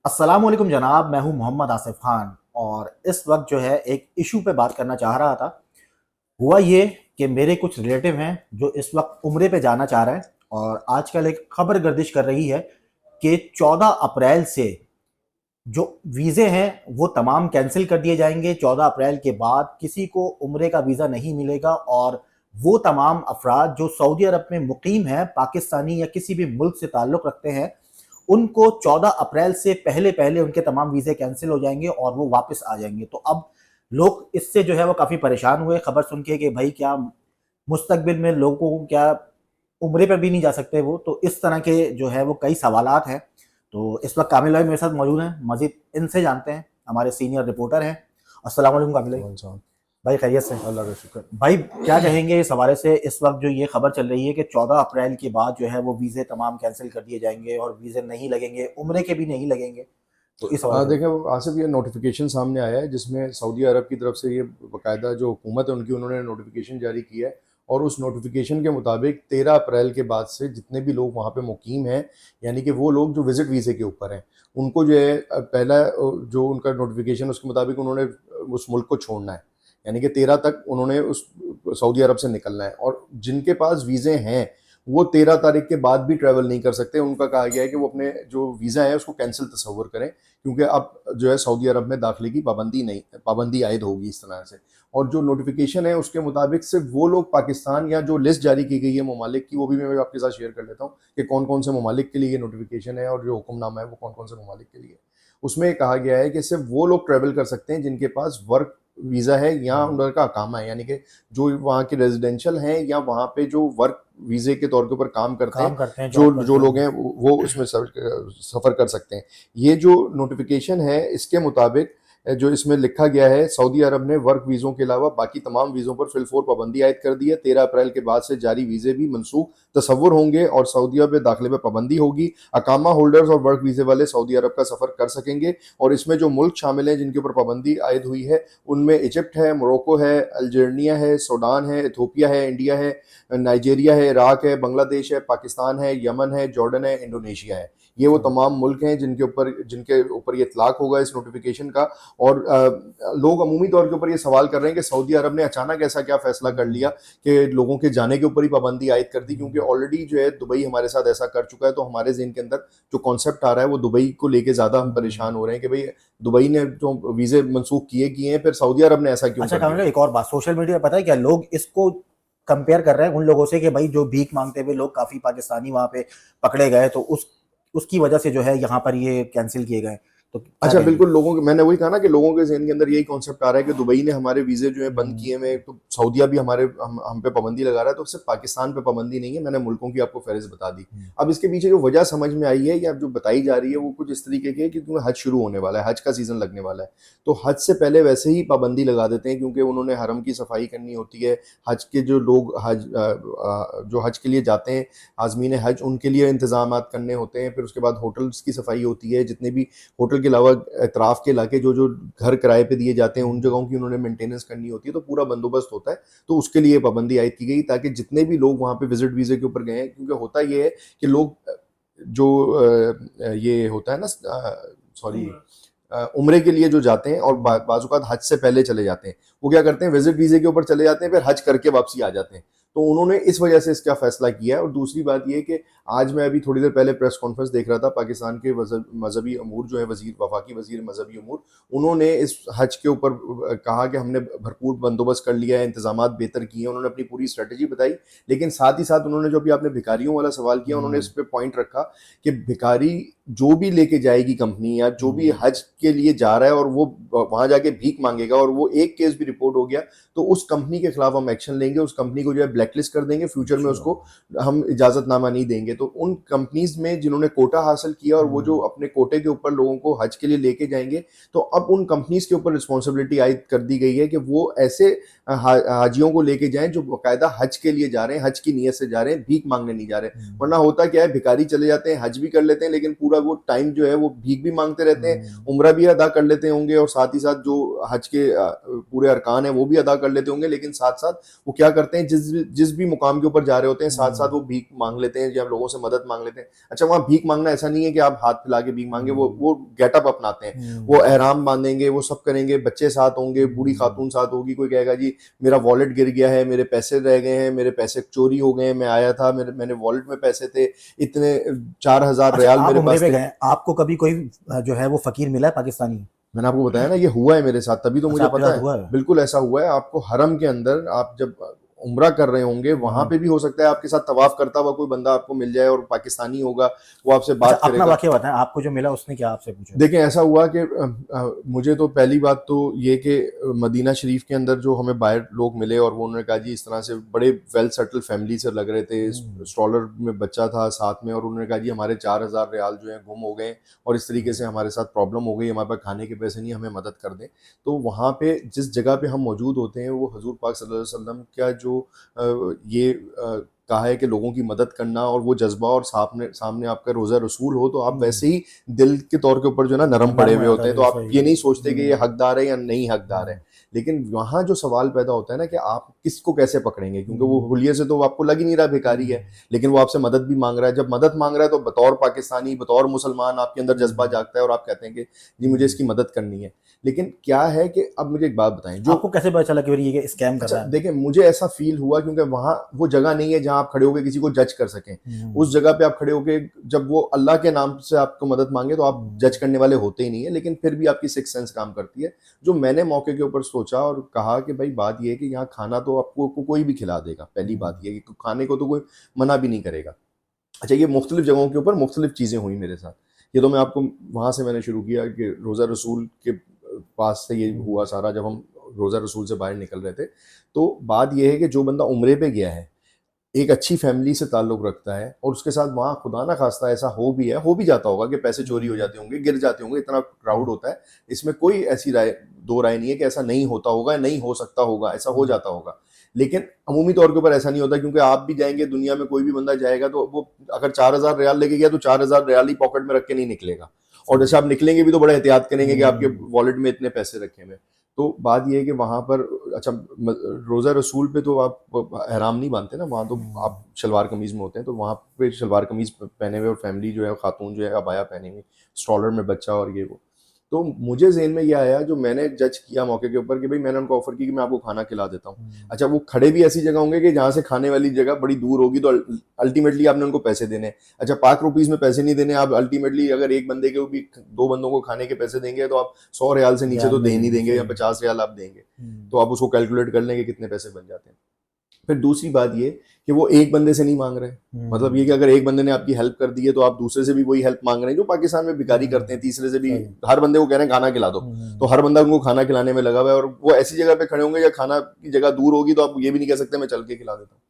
अस्सलाम वालेकुम जनाब, मैं हूं मोहम्मद आसिफ खान और इस वक्त जो है एक इशू पे बात करना चाह रहा था। हुआ ये कि मेरे कुछ रिलेटिव हैं जो इस वक्त उम्रे पे जाना चाह रहे हैं और आजकल एक खबर गर्दिश कर रही है कि 14 अप्रैल से जो वीज़े हैं वो तमाम कैंसिल कर दिए जाएंगे। 14 अप्रैल के बाद किसी को उम्रे का वीज़ा नहीं मिलेगा और वो तमाम अफराद जो सऊदी अरब में मुकीम हैं, पाकिस्तानी या किसी भी मुल्क से ताल्लुक़ रखते हैं, उनको 14 अप्रैल से पहले पहले उनके तमाम वीज़े कैंसिल हो जाएंगे और वो वापस आ जाएंगे। तो अब लोग इससे जो है वो काफ़ी परेशान हुए खबर सुन के कि भाई क्या मुस्तकबिल में लोगों को क्या उम्रे पर भी नहीं जा सकते वो। तो इस तरह के जो है वो कई सवालात हैं। तो इस वक्त कामिल भाई मेरे साथ मौजूद हैं। मजीद इनसे जानते हैं, हमारे सीनियर रिपोर्टर हैं। अस्सलाम वालेकुम कामिल भाई। कौन सा? भाई खैरियत से? अल्लाह का शुक्र। भाई क्या कहेंगे इस हवाले से, इस वक्त जो ये खबर चल रही है कि 14 अप्रैल के बाद जो है वो वीज़े तमाम कैंसिल कर दिए जाएंगे और वीज़े नहीं लगेंगे, उम्रे के भी नहीं लगेंगे। तो इस हवाले से देखें, आसिफ, ये नोटिफिकेशन सामने आया है जिसमें सऊदी अरब की तरफ से ये बाकायदा जो हुकूमत है उनकी, उन्होंने नोटिफिकेशन जारी किया है। और उस नोटिफिकेशन के मुताबिक 13 अप्रैल के बाद से जितने भी लोग वहाँ पे मुकीम हैं, यानी कि वो लोग जो विज़िट वीज़े के ऊपर हैं, उनको जो है पहला जो उनका नोटिफिकेशन उसके मुताबिक उन्होंने उस मुल्क को छोड़ना है। यानी कि 13 तक उन्होंने उस सऊदी अरब से निकलना है। और जिनके पास वीज़े हैं वो 13 तारीख के बाद भी ट्रैवल नहीं कर सकते। उनका कहा गया है कि वो अपने जो वीज़ा है उसको कैंसिल तसव्वुर करें, क्योंकि अब जो है सऊदी अरब में दाखिले की पाबंदी आयद होगी इस तरह से। और जो नोटिफिकेशन है उसके मुताबिक सिर्फ वो लोग पाकिस्तान, या जो लिस्ट जारी की गई है ममालिक की, वो भी मैं आपके साथ शेयर कर लेता हूँ कि कौन कौन से ममालिक के लिए ये नोटिफिकेशन है और जो हुक्मनामा है वो कौन कौन से ममालिक के लिए है। उसमें कहा गया है कि सिर्फ वो लोग ट्रैवल कर सकते हैं जिनके पास वर्क वीज़ा है या उनका अकामा है, यानी कि जो वहाँ के रेजिडेंशियल हैं या वहाँ पे जो वर्क वीज़े के तौर के ऊपर काम करते हैं, काम करते हैं, जो जॉब जो करते लोग हैं। हैं वो उसमें सफ़र कर सकते हैं। ये जो नोटिफिकेशन है इसके मुताबिक जो इसमें लिखा गया है, सऊदी अरब ने वर्क वीज़ों के अलावा बाकी तमाम वीज़ों पर फिलफोर पाबंदी आयद कर दी है। 13 अप्रैल के बाद से जारी वीज़े भी मनसूख तसव्वुर होंगे और सऊदी अरब में दाखिले पर पाबंदी होगी। अकामा होल्डर्स और वर्क वीज़े वाले सऊदी अरब का सफ़र कर सकेंगे। और इसमें जो मुल्क शामिल हैं जिनके ऊपर पाबंदी आयद हुई है, उनमें इजिप्ट है, मोरक्को है, अल्जीरिया है, सूडान है, इथोपिया है, इंडिया है, नाइजीरिया है, इराक है, बांग्लादेश है, पाकिस्तान है, यमन है, जॉर्डन है, इंडोनेशिया है। ये वो तमाम मुल्क हैं जिनके ऊपर ये इतलाक होगा इस नोटिफिकेशन का। और लोग अमूमी तौर के ऊपर ये सवाल कर रहे हैं कि सऊदी अरब ने अचानक ऐसा क्या फैसला कर लिया कि लोगों के जाने के ऊपर ही पाबंदी आयद कर दी, क्योंकि ऑलरेडी जो है दुबई हमारे साथ ऐसा कर चुका है। तो हमारे ज़हन के अंदर जो कॉन्सेप्ट आ रहा है वो दुबई को लेके ज़्यादा हम परेशान हो रहे हैं कि भाई दुबई ने जो वीज़े मनसूख किए हैं, फिर सऊदी अरब ने ऐसा क्यों अच्छा कर कामिल दिया। भाई, एक और बात, सोशल मीडिया पर पता है क्या लोग इसको कंपेयर कर रहे हैं उन लोगों से कि भाई जो भीख मांगते हुए लोग काफ़ी पाकिस्तानी वहाँ पे पकड़े गए, तो उसकी वजह से जो है यहाँ पर ये कैंसिल किए गए। तो क्या अच्छा, कहेंगे? बिल्कुल, मैंने वही कहा ना कि लोगों के ज़हन के अंदर यही कॉन्सेप्ट आ रहा है कि दुबई ने हमारे वीज़े जो है बंद किए हुए हैं, तो सऊदीया भी हम पे पाबंदी लगा रहा है। तो सिर्फ पाकिस्तान पे पाबंदी नहीं है, मैंने मुल्कों की आपको फ़हरिस्त बता दी। अब इसके पीछे जो वजह समझ में आई है या जो बताई जा रही है वो कुछ इस तरीके की है कि क्योंकि हज शुरू होने वाला है, हज का सीज़न लगने वाला है। तो हज से पहले वैसे ही पाबंदी लगा देते हैं, क्योंकि उन्होंने हरम की सफाई करनी होती है। हज के जो लोग जो हज के लिए जाते हैं, आज़मीन हज, उनके लिए इंतज़ामात करने होते हैं। फिर उसके बाद होटल्स की सफाई होती है, जितने भी होटल के अलावा अतराफ़ के इलाके जो जो घर किराए पे दिए जाते हैं उन जगहों की उन्होंने मेंटेनेंस करनी होती है। तो पूरा बंदोबस्त होता है। तो उसके लिए पाबंदी आयद की गई ताकि जितने भी लोग वहाँ पे विजिट वीज़े के ऊपर गए हैं, क्योंकि होता ये है कि लोग जो ये होता है ना, सॉरी, उम्रे के लिए जो जाते हैं और बाज़-औक़ात हज से पहले चले जाते हैं, वो क्या करते हैं, विजिट वीज़े के ऊपर चले जाते हैं, फिर हज करके वापसी आ जाते हैं। तो उन्होंने इस वजह से इसका फैसला किया है। और दूसरी बात ये है कि आज मैं अभी थोड़ी देर पहले प्रेस कॉन्फ्रेंस देख रहा था, पाकिस्तान के मजहबी अमूर जो है, वफाकी वजीर मजहबी अमूर, उन्होंने इस हज के ऊपर कहा कि हमने भरपूर बंदोबस्त कर लिया है, इंतजाम बेहतर किए हैं। उन्होंने अपनी पूरी स्ट्रेटजी बताई। लेकिन साथ ही साथ उन्होंने, जो अभी आपने भिखारियों वाला सवाल किया, उन्होंने इस पर पॉइंट रखा कि भिखारी जो भी लेके जाएगी कंपनी, या जो भी हज के लिए जा रहा है और वो वहां जाके भीख मांगेगा और वो एक केस भी रिपोर्ट हो गया, तो उस कंपनी के खिलाफ हम एक्शन लेंगे, उस कंपनी को जो है ब्लैकलिस्ट कर देंगे, फ्यूचर में उसको हम इजाजतनामा नहीं देंगे। तो उन कंपनीज में जिन्होंने कोटा हासिल किया और वो जो अपने कोटे के ऊपर लोगों को हज के लिए लेके जाएंगे, तो अब उन कंपनीज के ऊपर रिस्पॉन्सिबिलिटी आयद कर दी गई है कि वो ऐसे हाजियों को लेके जाएं जो बाकायदा हज के लिए जा रहे हैं, हज की नीयत से जा रहे हैं, भीख मांगने नहीं जा रहे। वरना होता क्या है, भिखारी चले जाते हैं, हज भी कर लेते हैं, लेकिन पूरा पूरा वो टाइम जो है वो भीख भी मांगते रहते हैं, उम्रा भी अदा कर लेते होंगे और साथ ही साथ जो हज के पूरे अरकान है वो भी अदा कर लेते होंगे, लेकिन साथ साथ वो क्या करते हैं, जिस भी मुकाम के ऊपर जा रहे होते हैं साथ साथ वो भीख मांग लेते हैं या लोगों से मदद मांग लेते हैं। अच्छा, वहाँ भीख मांगना ऐसा नहीं है कि आप हाथ फैला के भीख मांगे, वो गेटअप अपनाते हैं, वो एहराम बांधेंगे, वो सब करेंगे, बच्चे साथ होंगे, बूढ़ी खातून साथ होगी, कोई कहेगा जी मेरा वॉलेट गिर गया है, मेरे पैसे रह गए हैं, मेरे पैसे चोरी हो गए हैं, मैं आया था मैंने वॉलेट में पैसे थे इतने 4,000 अच्छा, रियाल आप मेरे उम्रे पास पे थे। गए, आपको कभी कोई जो है वो फकीर मिला है पाकिस्तानी? मैंने आपको बताया ना ये हुआ है मेरे साथ, तभी तो अच्छा, मुझे आपके पता साथ है। हुआ है? बिल्कुल ऐसा हुआ है, आपको हरम के अंदर आप जब उम्रा कर रहे होंगे वहां हम्म। पे भी हो सकता है आपके साथ तवाफ करता हुआ कोई बंदा आपको मिल जाए और पाकिस्तानी होगा, वो आपसे अच्छा, बात अपना करेगा। वाकया बताएं, आपको जो मिला उसने क्या आपसे पूछा? देखिए ऐसा हुआ कि मुझे तो पहली बात तो ये कि मदीना शरीफ के अंदर जो हमें बाहर लोग मिले और वो उन्होंने कहा जी इस तरह से बड़े वेल सेटल फैमिली से लग रहे थे, स्ट्रॉलर में बच्चा था साथ में, और उन्होंने कहा जी हमारे 4,000 रियाल जो है गुम हो गए और इस तरीके से हमारे साथ प्रॉब्लम हो गई, हमारे पास खाने के पैसे नहीं, हमें मदद कर दें। तो वहाँ पे जिस जगह पे हम मौजूद होते हैं वो हजूर पाक सल्लल्लाहु अलैहि वसल्लम का जो ये कहा है कि लोगों की मदद करना और वो जज्बा, और सामने सामने आपका रोज़ा रसूल हो तो आप वैसे ही दिल के तौर के ऊपर जो है ना नरम पड़े नरम हो हुए जाता होते है हैं, तो दिल, आप सही ये है। नहीं सोचते कि ये हकदार है या नहीं हकदार है। लेकिन वहाँ जो सवाल पैदा होता है ना कि आप किसको कैसे पकड़ेंगे, क्योंकि वो हुलिये से तो आपको लग ही नहीं रहा भिखारी है, लेकिन वो आपसे मदद भी मांग रहा है। जब मदद मांग रहा है तो बतौर पाकिस्तानी, बतौर मुसलमान आपके अंदर जज्बा जागता है और आप कहते हैं कि जी मुझे इसकी मदद करनी है। लेकिन क्या है कि अब मुझे एक बात बताएं, जो आपको कैसे पता चला कि ये स्कैम कर अच्छा रहा है? देखिए मुझे ऐसा फील हुआ क्योंकि वहाँ वो जगह नहीं है जहाँ आप खड़े होकर किसी को जज कर सकें। उस जगह पे आप खड़े होके जब वो अल्लाह के नाम से आपको मदद मांगे तो आप जज करने वाले होते ही नहीं है, लेकिन फिर भी आपकी सिक्स सेंस काम करती है। जो मैंने मौके के ऊपर सोचा और कहा कि भाई बात ये है कि यहाँ खाना तो आपको कोई भी खिला देगा, पहली बात ये है कि खाने को तो कोई मना भी नहीं करेगा। अच्छा, ये मुख्तलिफ जगहों के ऊपर मुख्तलिफ चीज़ें हुई मेरे साथ। ये तो मैं आपको वहाँ से मैंने शुरू किया कि रोज़ा रसूल के पास से ये हुआ सारा, जब हम रोज़ा रसूल से बाहर निकल रहे थे। तो बात ये है कि जो बंदा उम्रे पे गया है, एक अच्छी फैमिली से ताल्लुक़ रखता है और उसके साथ वहाँ खुदा ना खास्ता ऐसा हो भी है, हो भी जाता होगा कि पैसे चोरी हो जाते होंगे, गिर जाते होंगे, इतना क्राउड होता है। इसमें कोई ऐसी दो राय नहीं है कि ऐसा नहीं होता होगा, नहीं हो सकता होगा, ऐसा हो जाता होगा। लेकिन अमूमी तौर के ऊपर ऐसा नहीं होता, क्योंकि आप भी जाएँगे, दुनिया में कोई भी बंदा जाएगा तो वो अगर 4,000 रियाल लेके गया तो 4,000 रियाल ही पॉकेट में रख के नहीं निकलेगा। और जैसे आप निकलेंगे भी तो बड़ा एहतियात करेंगे कि आपके वॉलेट में इतने पैसे रखे हुए हैं। तो बात ये है कि वहाँ पर अच्छा रोज़ा रसूल पे तो आप एहराम नहीं बांधते ना, वहाँ तो आप शलवार कमीज़ में होते हैं, तो वहाँ पे शलवार कमीज़ पहने हुए और फैमिली जो है खातून जो है अबाया पहने हुई, स्ट्रॉलर में बच्चा और ये वो। तो मुझे ज़हन में ये आया जो मैंने जज किया मौके के ऊपर कि भाई मैंने उनको ऑफ़र की कि मैं आपको खाना खिला देता हूँ। अच्छा, वो खड़े भी ऐसी जगह होंगे कि जहाँ से खाने वाली जगह बड़ी दूर होगी, तो अल्टीमेटली आपने उनको पैसे देने हैं। अच्छा, ₹5 में पैसे नहीं देने, आप अल्टीमेटली अगर एक बंदे के भी 2 बंदों को खाने के पैसे देंगे तो आप 100 रियाल से नीचे तो रियाल दे नहीं ही नहीं देंगे, देंगे, या सही है। 50 रियाल आप देंगे। तो आप उसको कैलकुलेट कर लें कि कितने पैसे बन जाते हैं। फिर दूसरी बात ये कि वो एक बंदे से नहीं मांग रहे, मतलब ये कि अगर एक बंदे ने आपकी हेल्प कर दी है तो आप दूसरे से भी वही हेल्प मांग रहे हैं, जो पाकिस्तान में भिखारी करते हैं, तीसरे से भी सही है। हर बंदे को कह रहे हैं खाना खिला दो, तो हर बंदा उनको खाना खिलाने में लगा हुआ है, और वो ऐसी जगह पे खड़े होंगे या खाना की जगह दूर होगी तो आप ये भी नहीं कह सकते मैं चल के खिला देता हूँ।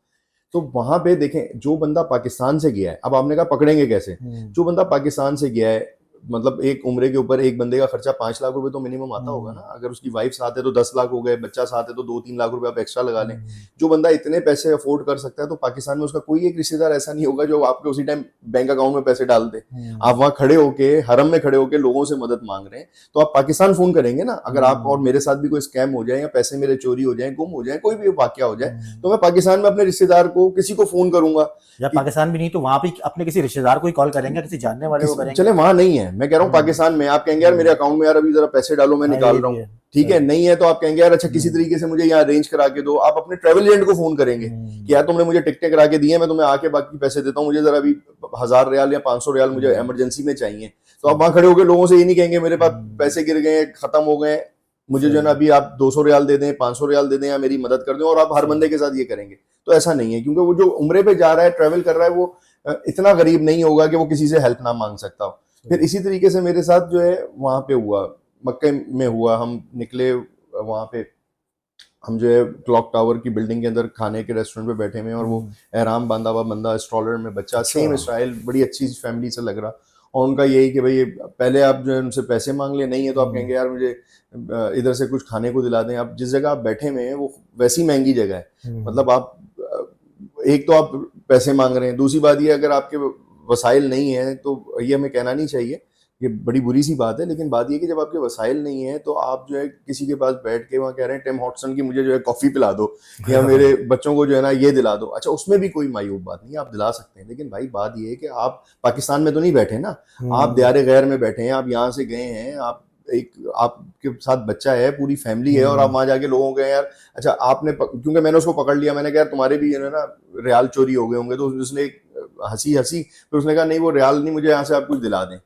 तो वहां पे देखें, जो बंदा पाकिस्तान से गया है, अब आपने कहा पकड़ेंगे कैसे, जो बंदा पाकिस्तान से गया है, मतलब एक उम्रे के ऊपर एक बंदे का खर्चा 5 लाख रुपए तो मिनिमम आता होगा ना, अगर उसकी वाइफ साथ है तो 10 लाख हो गए, बच्चा साथ है तो 2-3 लाख रुपए आप एक्स्ट्रा लगा लें। जो बंदा इतने पैसे अफोर्ड कर सकता है तो पाकिस्तान में उसका कोई एक रिश्तेदार ऐसा नहीं होगा जो आपके उसी टाइम बैंक अकाउंट में पैसे डाल दे। आप वहां खड़े होके हरम में खड़े होके लोगों से मदद मांग रहे हैं, तो आप पाकिस्तान फोन करेंगे ना। अगर आप और मेरे साथ भी कोई स्कैम हो जाए या पैसे मेरे चोरी हो जाए, गुम हो जाए, कोई भी वाकया हो जाए, तो मैं पाकिस्तान में अपने रिश्तेदार को किसी को फोन करूंगा। या पाकिस्तान भी नहीं तो वहां पे अपने किसी रिश्तेदार को ही कॉल करेंगे, किसी जानने वाले को करेंगे। चले वहां नहीं है, मैं कह रहा हूँ पाकिस्तान में आप कहेंगे यार मेरे अकाउंट में यार अभी जरा पैसे डालो, मैं हाँ, निकाल ये रहा भी हूँ, है। ठीक है। नहीं है तो आप कहेंगे यार अच्छा किसी तरीके से मुझे यहाँ अरेंज करा के दो, आप अपने ट्रैवल एजेंट को फोन करेंगे कि यार तुमने मुझे टिकटें करा के दी है, मैं तुम्हें आके बाकी पैसे देता हूँ, मुझे जरा अभी 1,000 रियाल या 500 रियाल मुझे इमरजेंसी में चाहिए। तो आप वहां खड़े होकर लोगों से ये नहीं कहेंगे मेरे पास पैसे गिर गए, खत्म हो गए, मुझे जो है ना अभी आप 200 रियाल दे दें, 500 रियाल दे दें या मेरी मदद कर दें, और आप हर बंदे के साथ ये करेंगे। तो ऐसा नहीं है, क्योंकि वो जो उम्रे पे जा रहा है, ट्रैवल कर रहा है, वो इतना गरीब नहीं होगा कि वो किसी से हेल्प ना मांग सकता हो। फिर इसी तरीके से मेरे साथ जो है वहां पे हुआ, मक्के में हुआ। हम निकले वहां पे, हम जो है क्लॉक टावर की बिल्डिंग के अंदर खाने के रेस्टोरेंट पे बैठे हुए हैं, और वो एहराम बांधा हुआ बंदा स्ट्रॉलर में बच्चा, सेम स्टाइल, बड़ी अच्छी फैमिली से लग रहा। और उनका यही कि भाई पहले आप जो है उनसे पैसे मांग ले, नहीं है तो आप कहेंगे यार मुझे इधर से कुछ खाने को दिला दें। आप जिस जगह आप बैठे हुए हैं वो वैसी महंगी जगह है, मतलब आप एक तो आप पैसे मांग रहे हैं, दूसरी बात ये अगर आपके वसाइल नहीं है तो ये हमें कहना नहीं चाहिए, ये बड़ी बुरी सी बात है। लेकिन बात ये कि जब आपके वसाइल नहीं है तो आप जो है किसी के पास बैठ के वहाँ कह रहे हैं टिम हॉटसन की मुझे जो है कॉफ़ी पिला दो या मेरे बच्चों को जो है ना ये दिला दो। अच्छा, उसमें भी कोई मायूब बात नहीं है, आप दिला सकते हैं। लेकिन भाई बात ये है कि आप पाकिस्तान में तो नहीं बैठे ना, आप दियारे गैर में बैठे हैं, आप यहाँ से गए हैं, आप एक आपके साथ बच्चा है, पूरी फैमिली है, और आप वहां जाके लोगों के यार, अच्छा आपने क्योंकि मैंने उसको पकड़ लिया, मैंने कहा यार तुम्हारे भी ना रियाल चोरी हो गए होंगे, तो उसने एक हंसी हंसी, फिर उसने कहा नहीं वो रियाल नहीं, मुझे यहाँ से आप कुछ दिला दें।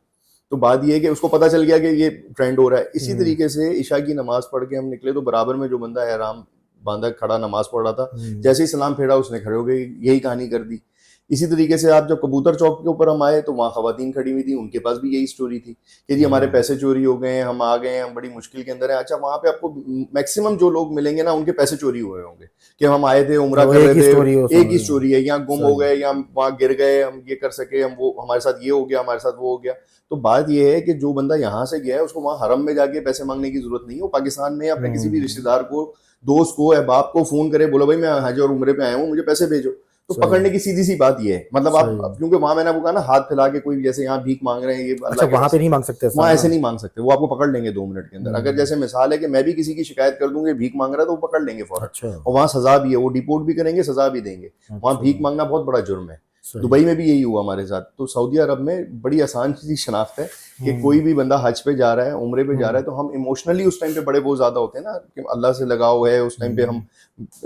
तो बात ये है कि उसको पता चल गया कि ये ट्रेंड हो रहा है। इसी तरीके से इशा की नमाज पढ़ के हम निकले तो बराबर में जो बंदा एहराम बांधा खड़ा नमाज पढ़ रहा था, जैसे ही सलाम फेरा उसने खड़े हो गए, यही कहानी कर दी। इसी तरीके से आप जब कबूतर चौक के ऊपर हम आए तो वहाँ खवातीन खड़ी हुई थी, उनके पास भी यही स्टोरी थी कि जी हमारे पैसे चोरी हो गए हैं, हम आ गए हैं, हम बड़ी मुश्किल के अंदर हैं। अच्छा, वहाँ पे आपको मैक्सिमम जो लोग मिलेंगे ना उनके पैसे चोरी हुए होंगे कि हम आए थे उम्रा कर रहे थे, एक ही स्टोरी है, यहाँ गुम हो गए या हम वहाँ गिर गए, हम ये कर सके, हम वो हमारे साथ ये हो गया, हमारे साथ वो हो गया। तो बात ये है कि जो बंदा यहाँ से गया है उसको वहाँ हरम में जाके पैसे मांगने की जरूरत नहीं है। वो पाकिस्तान में अपने किसी भी रिश्तेदार को, दोस्त को या बाप को फोन करे, बोलो भाई मैं हज और उम्रे पे आया हूँ, मुझे पैसे भेजो, तो पकड़ने की सीधी सी बात ये है। मतलब आप क्योंकि वहां मैंने आपको कहा ना, हाथ फैला के कोई जैसे यहाँ भीख मांग रहे हैं, ये अच्छा वहां पे नहीं मांग सकते, वहां ऐसे नहीं मांग सकते, वो आपको पकड़ लेंगे 2 मिनट के अंदर। अगर जैसे मिसाल है कि मैं भी किसी की शिकायत कर दूंगी भीख मांग रहा है तो वो पकड़ लेंगे फौरन। अच्छा। और वहाँ सजा भी है, वो डिपोर्ट भी करेंगे, सजा भी देंगे। वहाँ भीख मांगना बहुत बड़ा जुर्म है। दुबई में भी यही हुआ हमारे साथ। तो सऊदी अरब में बड़ी आसान सी शनाख्त है कि कोई भी बंदा हज पे जा रहा है, उम्रे पे जा रहा है, तो हम इमोशनली उस टाइम पे बड़े वो ज्यादा होते हैं ना कि अल्लाह से लगाव है उस टाइम पे। हम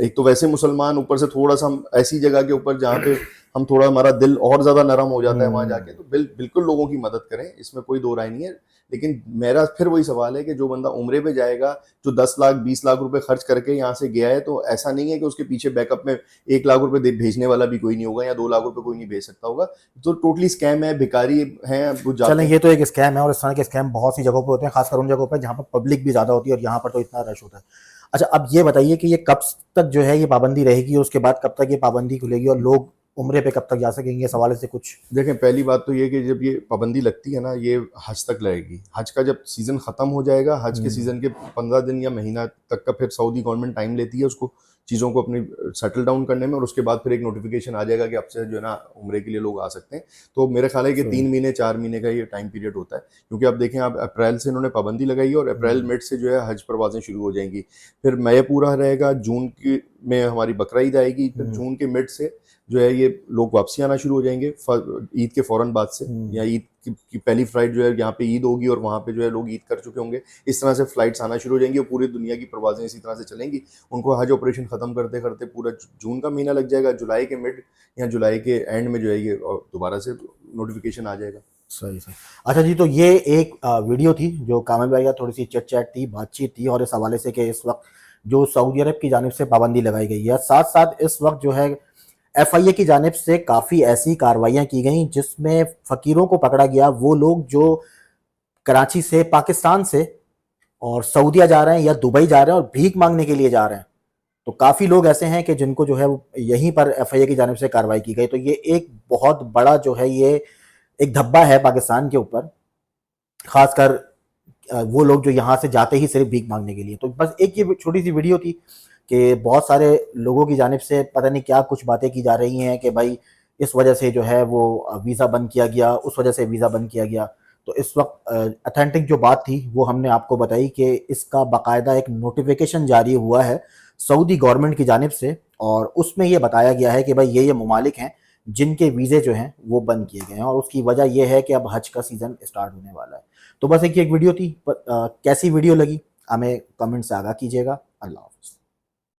एक तो वैसे मुसलमान, ऊपर से थोड़ा सा हम ऐसी जगह के ऊपर जहाँ पे हम थोड़ा, हमारा दिल और ज्यादा नरम हो जाता है वहां जाके, तो बिल्कुल लोगों की मदद करें, इसमें कोई दो राय नहीं है। लेकिन मेरा फिर वही सवाल है कि जो बंदा उम्रे पे जाएगा, जो 10 लाख 20 लाख रुपए खर्च करके यहाँ से गया है, तो ऐसा नहीं है कि उसके पीछे बैकअप में 1 लाख रुपए भेजने वाला भी कोई नहीं होगा या 2 लाख रुपए कोई नहीं भेज सकता होगा। तो टोटली स्कैम है, भिखारी है। चलें, ये तो एक स्कैम है और इस तरह के स्कैम बहुत सी जगहों पे होते हैं, खासकर उन जगहों पर जहाँ पर पब्लिक भी ज्यादा होती है और यहाँ पर तो इतना रश होता है। अच्छा, अब ये बताइए कि ये कब तक जो है ये पाबंदी रहेगी और उसके बाद कब तक ये पाबंदी खुलेगी और लोग उम्रे पे कब तक जा सकेंगे, इस हवाले से कुछ? देखें, पहली बात तो ये कि जब ये पाबंदी लगती है ना, ये हज तक लगेगी। हज का जब सीज़न ख़त्म हो जाएगा, हज के सीज़न के 15 दिन या महीना तक का फिर सऊदी गवर्नमेंट टाइम लेती है उसको चीज़ों को अपनी सेटल डाउन करने में, और उसके बाद फिर एक नोटिफिकेशन आ जाएगा कि अब से जो है ना उम्रे के लिए लोग आ सकते हैं। तो मेरा ख्याल है कि 3 महीने 4 महीने का ये टाइम पीरियड होता है, क्योंकि आप देखें, आप अप्रैल से इन्होंने पाबंदी लगाई है और अप्रैल मिड से जो है हज परवाजें शुरू हो जाएंगी। फिर मई पूरा रहेगा, जून की में हमारी बकरा ईद आएगी, फिर जून के मिड से जो है ये लोग वापसी आना शुरू हो जाएंगे ईद के फौरन बाद से, या ईद की पहली फ्लाइट जो है यहाँ पे ईद होगी और वहाँ पे जो है लोग ईद कर चुके होंगे। इस तरह से फ्लाइट्स आना शुरू हो जाएंगी और पूरी दुनिया की परवाजें इसी तरह से चलेंगी। उनको हज ऑपरेशन खत्म करते करते पूरा जून का महीना लग जाएगा, जुलाई के मिड या जुलाई के एंड में जो है ये दोबारा से नोटिफिकेशन आ जाएगा। सही सही। अच्छा जी, तो ये एक वीडियो थी जो कामिल भाई का थोड़ी सी चट चैट थी, बातचीत थी, और इस हवाले से कि इस वक्त जो सऊदी अरब की जानिब से पाबंदी लगाई गई है, साथ साथ इस वक्त जो है FIA की जानिब से काफ़ी ऐसी कार्रवाइयाँ की गई जिसमें फ़कीरों को पकड़ा गया। वो लोग जो कराची से, पाकिस्तान से और सऊदीया जा रहे हैं या दुबई जा रहे हैं और भीख मांगने के लिए जा रहे हैं, तो काफ़ी लोग ऐसे हैं कि जिनको जो है यहीं पर FIA की जानिब से कार्रवाई की गई। तो ये एक बहुत बड़ा जो है ये एक धब्बा है पाकिस्तान के ऊपर, खासकर वो लोग जो यहाँ से जाते ही सिर्फ भीख मांगने के लिए। तो बस एक ये छोटी सी वीडियो थी कि बहुत सारे लोगों की जानिब से पता नहीं क्या कुछ बातें की जा रही हैं कि भाई इस वजह से जो है वो वीज़ा बंद किया गया, उस वजह से वीज़ा बंद किया गया। तो इस वक्त अथेंटिक जो बात थी वो हमने आपको बताई कि इसका बाकायदा एक नोटिफिकेशन जारी हुआ है सऊदी गवर्नमेंट की जानिब से, और उसमें ये बताया गया है कि भाई ये ममालिक हैं जिनके वीज़े जो हैं वो बंद किए गए हैं, और उसकी वजह यह है कि अब हज का सीज़न स्टार्ट होने वाला है। तो बस एक वीडियो थी, कैसी वीडियो लगी हमें कमेंट से आगाह कीजिएगा। अल्लाह हाफ़िज़।